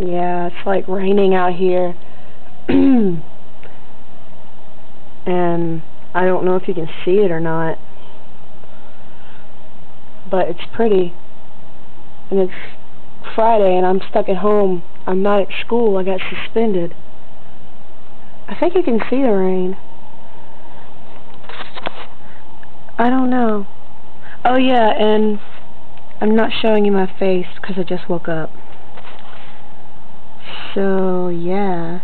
Yeah, it's like raining out here. And I don't know if you can see it or not, but it's pretty. And it's Friday and I'm stuck at home. I'm not at school. I got suspended. I think you can see the rain. I don't know. Oh yeah, and I'm not showing you my face because I just woke up. So yeah,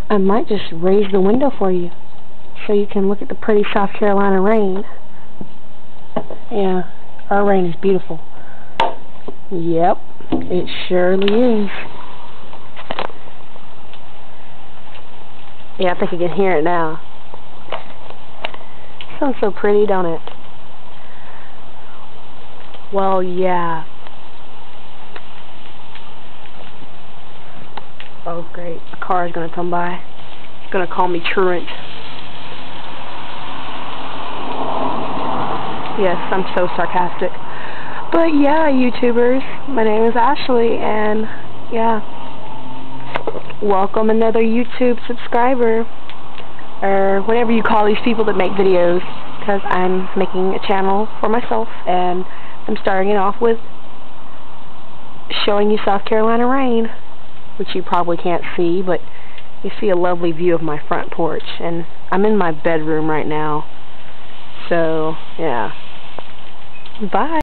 I might just raise the window for you so you can look at the pretty South Carolina rain. Yeah, our rain is beautiful. Yep, it surely is. Yeah, I think you can hear it now. Sounds so pretty, don't it? Well, yeah. Oh, great. A car is going to come by. It's going to call me truant. Yes, I'm so sarcastic. But yeah, YouTubers, my name is Ashley, and yeah, welcome another YouTube subscriber, or whatever you call these people that make videos, because I'm making a channel for myself, and I'm starting it off with showing you South Carolina rain, which you probably can't see, but you see a lovely view of my front porch, and I'm in my bedroom right now, so yeah, bye.